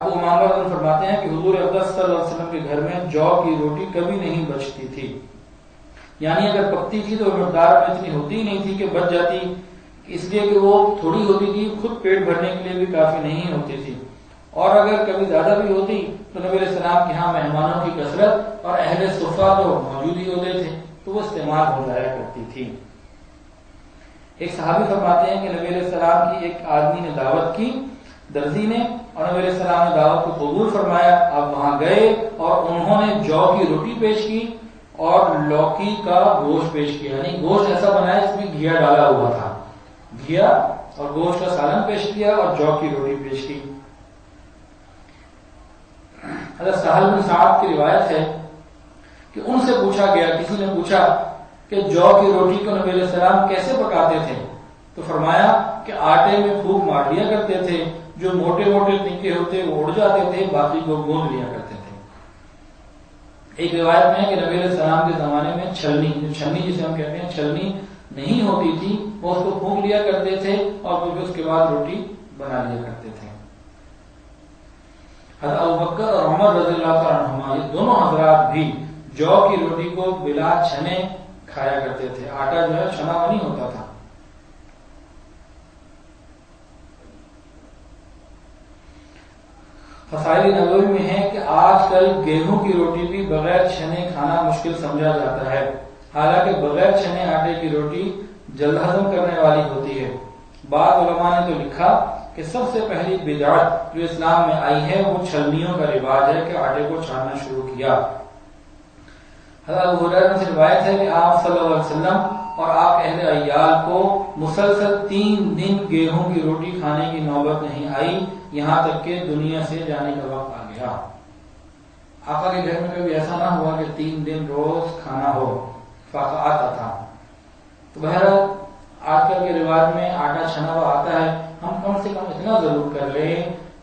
ابو امامہ فرماتے ہیں کہ حضور اقدس صلی اللہ علیہ وسلم کے گھر میں جو کی روٹی کبھی نہیں بچتی تھی، یعنی اگر پکتی تھی تو مقدار میں اتنی ہوتی ہی نہیں تھی کہ بچ جاتی، اس لیے کہ وہ تھوڑی ہوتی تھی، خود پیٹ بھرنے کے لیے بھی کافی نہیں ہوتی تھی، اور اگر کبھی زیادہ بھی ہوتی تو نبی علیہ السلام کے ہاں مہمانوں کی کثرت اور اہل صفہ تو موجود ہی ہوتے تھے تو وہ استعمال ہو جایا کرتی تھی۔ ایک صحابی فرماتے ہیں کہ نبی علیہ السلام کی ایک آدمی نے دعوت کی، درزی نے، اور نبی علیہ السلام نے دعوت کو قبول فرمایا۔ آپ وہاں گئے اور انہوں نے جو کی روٹی پیش کی اور لوکی کا گوشت پیش کیا، یعنی گوشت ایسا بنایا جس میں گھیا ڈالا ہوا تھا، گھیا اور گوشت کا سالن پیش کیا اور جو کی روٹی پیش کی۔ حضرت سہل بن سعد کی روایت ہے کہ ان سے پوچھا گیا، کسی نے پوچھا کہ جو کی روٹی کو نبی علیہ السلام کیسے پکاتے تھے، تو فرمایا کہ آٹے میں پھونک مار لیا کرتے تھے، جو موٹے موٹے تنکے ہوتے وہ اڑ جاتے تھے، باقی کو گوندھ لیا کرتے تھے۔ ایک روایت میں ہے کہ نبی علیہ السلام کے زمانے میں چھلنی جسے ہم کہتے ہیں چھلنی نہیں ہوتی تھی، وہ اس کو پھونک لیا کرتے تھے اور پھر اس کے بعد روٹی بنا لیا کرتے تھے۔ حضرت ابوبکر اور عمر رضی اللہ تعالیٰ عنہما یہ دونوں حضرات بھی جو کی روٹی کو بلا چھنے کھایا کرتے تھے، آٹا جو ہے چھنا نہیں ہوتا تھا۔ فضائل نبوی میں ہے کہ آج کل گیہوں کی روٹی بھی بغیر چھنے کھانا مشکل سمجھا جاتا ہے، حالانکہ بغیر چھنے آٹے کی روٹی جلد ہضم کرنے والی ہوتی ہے۔ بعض علماء نے تو لکھا کہ سب سے پہلی بدعت جو اسلام میں آئی ہے وہ چھلنیوں کا رواج ہے کہ آٹے کو چھاننا شروع کیا۔ حضرت ابو ہریرہ سے روایت ہے کہ آپ صلی اللہ علیہ وسلم اور آپ اہل عیال کو مسلسل 3 دن گیہوں کی روٹی کھانے کی نوبت نہیں آئی، یہاں تک کہ دنیا سے جانے کا وقت آ گیا۔ آقا کے گھر میں کبھی ایسا نہ ہوا کہ 3 دن روز کھانا ہو، فاقہ آتا تھا۔ تو بہرحال آج کل کے رواج میں آٹا چھنا ہوا آتا ہے، ہم کم سے کم اتنا ضرور کر لیں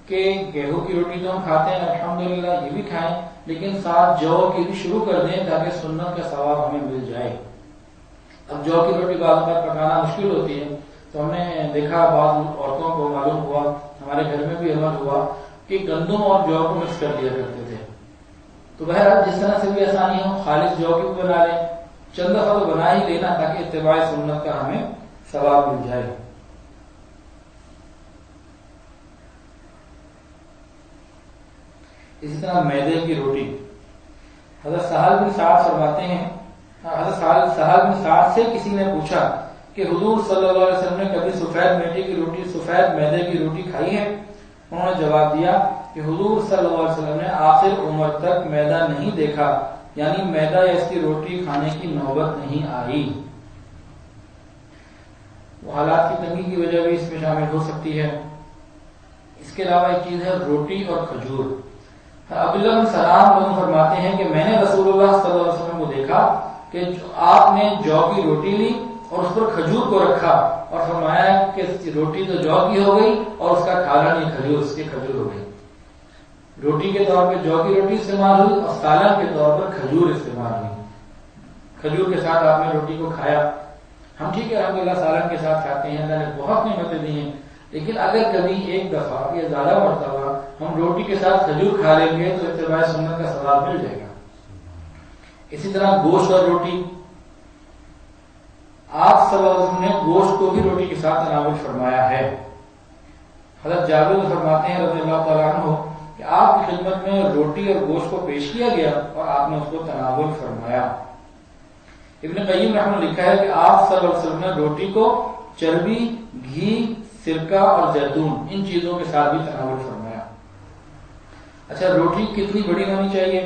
کہ گیہوں کی روٹی تو ہم کھاتے ہیں الحمدللہ، یہ بھی کھائیں، لیکن ساتھ جو کی بھی شروع کر دیں تاکہ سنت کا ثواب ہمیں مل جائے۔ اب جو کی روٹی بعض اوقات پکانا مشکل ہوتی ہے، تو ہم نے دیکھا بعض عورتوں کو معلوم ہوا، ہمارے گھر میں بھی عمل ہوا کہ گندم اور جو کو مکس کر دیا کرتے تھے۔ تو بہرحال جس طرح سے بھی آسانی ہو، خالص جو کی بھی بنا لیں، چند دفعہ تو بنا ہی لینا تاکہ اتباع سنت کا ہمیں ثواب مل جائے۔ اسی طرح میدے کی روٹی، حضرت سہل بن سعد فرماتے ہیں، حضرت سہل بن سعد سے کسی نے پوچھا کہ حضور صلی اللہ علیہ وسلم نے کبھی سفید میدے کی روٹی، سفید میدے کی روٹی کھائی ہے؟ انہوں نے جواب دیا کہ حضور صلی اللہ علیہ وسلم نے آخر عمر تک میدا نہیں دیکھا، یعنی میدا یا اس کی روٹی کھانے کی نوبت نہیں آئی۔ وہ حالات کی تنگی کی وجہ بھی اس میں شامل ہو سکتی ہے۔ اس کے علاوہ ایک چیز ہے روٹی اور کھجور۔ عبداللہ بن سلام فرماتے ہیں کہ میں نے رسول اللہ صلی اللہ علیہ وسلم کو دیکھا کہ آپ نے جو کی روٹی لی اور اس پر کھجور کو رکھا اور فرمایا کہ روٹی تو جو کی ہو گئی اور اس کا کھانا نہیں کھجور، اس کی کھجور ہو گئی۔ روٹی کے طور پہ جو کی روٹی استعمال ہوئی اور سالن کے طور پر کھجور استعمال ہوئی۔ کھجور کے ساتھ آپ نے روٹی کو کھایا۔ ہم ٹھیک ہے الحمدللہ سالن کے ساتھ کھاتے ہیں، اللہ نے بہت نعمتیں دی ہیں، لیکن اگر کبھی ایک دفعہ یا زیادہ مرتبہ ہم روٹی کے ساتھ کھجور کھا لیں گے تو اتباع سنت کا ثواب مل جائے گا۔ اسی طرح گوشت اور روٹی، آپ صلی اللہ علیہ وسلم نے گوشت کو بھی روٹی کے ساتھ تناول فرمایا ہے۔ حضرت جابر فرماتے ہیں رضی اللہ تعالیٰ عنہ کہ آپ کی خدمت میں روٹی اور گوشت کو پیش کیا گیا اور آپ نے اس کو تناول فرمایا۔ ابن قیم رحمہ اللہ لکھا ہے کہ آپ صلی اللہ علیہ وسلم نے روٹی کو چربی، گھی، سرکہ اور زیتون ان چیزوں کے ساتھ بھی تناول فرمایا۔ اچھا روٹی کتنی بڑی ہونی چاہیے؟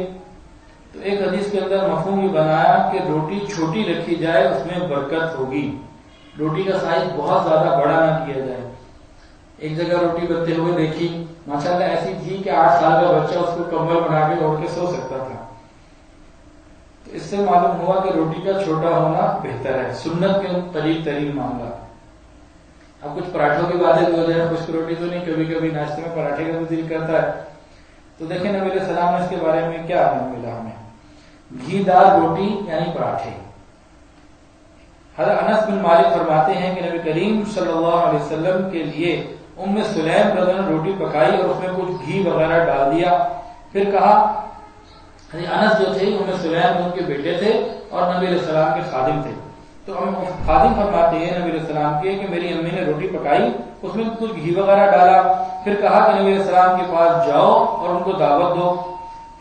تو ایک حدیث کے اندر مفہوم یہ بنایا کہ روٹی چھوٹی رکھی جائے اس میں برکت ہوگی، روٹی کا سائز بہت زیادہ بڑا نہ کیا جائے۔ ایک جگہ روٹی بنتے ہوئے دیکھی، ماشاءاللہ ایسی تھی کہ 8 سال کا بچہ اس کو کمبل بنا کے اوڑھ کے سو سکتا تھا۔ تو اس سے معلوم ہوا کہ روٹی کا چھوٹا ہونا بہتر ہے، سنت کے قریب ترین معاملہ۔ اب کچھ پراٹھوں کی باتیں بھی ہو جائے، خشک روٹی تو نہیں، کبھی کبھی ناشتے میں پراٹھے کا بھی دل کرتا ہے، تو دیکھیں نبی علیہ السلام نے اس کے بارے میں کیا ملا ہمیں، گھی دار روٹی یعنی پراٹھے۔ حضرت انس بن مالک فرماتے ہیں کہ نبی کریم صلی اللہ علیہ وسلم کے لیے ام سلیم رضی اللہ عنہ نے روٹی پکائی اور اس میں کچھ گھی وغیرہ ڈال دیا. پھر کہا، انس جو تھے ام سلیم ان کے بیٹے تھے اور نبی علیہ السلام کے خادم تھے. تو خادم فرماتے ہیں نبی علیہ السلام کے کہ میری امی نے روٹی پکائی، اس میں کچھ گھی وغیرہ ڈالا. پھر کہا کہ نبی علیہ السلام کے پاس جاؤ اور ان کو دعوت دو.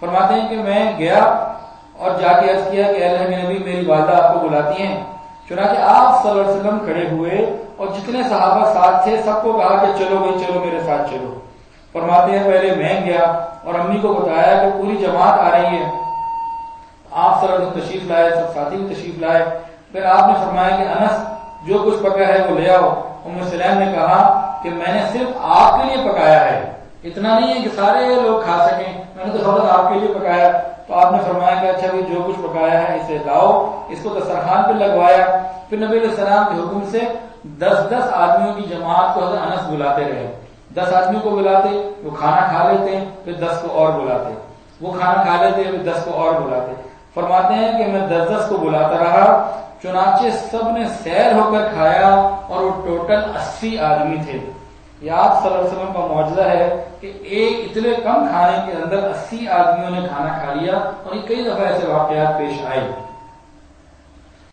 فرماتے ہیں کہ میں گیا اور جا کے عرض کیا کہ اے اللہ کے نبی، میری والدہ آپ کو بلاتی ہیں. چنانچہ آپ صلی اللہ علیہ وسلم کھڑے ہوئے اور جتنے صحابہ ساتھ تھے سب کو کہا کہ چلو بھائی چلو میرے ساتھ چلو. فرماتے ہیں پہلے میں گیا اور امی کو بتایا کہ پوری جماعت آ رہی ہے. آپ صلی اللہ علیہ وسلم تشریف لائے، سب ساتھی بھی تشریف لائے. پھر آپ نے فرمایا کہ انس جو کچھ پکا ہے وہ لے آؤ. ام سلیم نے کہا کہ میں نے صرف آپ کے لیے پکایا ہے، اتنا نہیں ہے کہ سارے لوگ کھا سکیں، میں نے تو فقط آپ کے لیے پکایا. تو آپ نے فرمایا کہ اچھا بھی جو کچھ پکایا ہے اسے لاؤ. اس کو دسترخوان پہ لگوایا. پھر نبی علیہ السلام کے حکم سے 10 آدمیوں کی جماعت کو حضرت انس بلاتے رہے. 10 آدمیوں کو بلاتے، وہ کھانا کھا لیتے، پھر 10 کو اور بلاتے، وہ کھانا کھا لیتے، پھر 10 کو اور بلاتے. فرماتے ہیں کہ میں 10 کو بلاتا رہا، چنانچہ سب نے سیر ہو کر کھایا اور وہ ٹوٹل 80 آدمی تھے. یہ آپ صلی اللہ علیہ وسلم کا معجزہ ہے کہ ایک اتنے کم کھانے کے اندر 80 آدمیوں نے کھانا کھا لیا. اور یہ کئی دفعہ ایسے واقعات پیش آئے.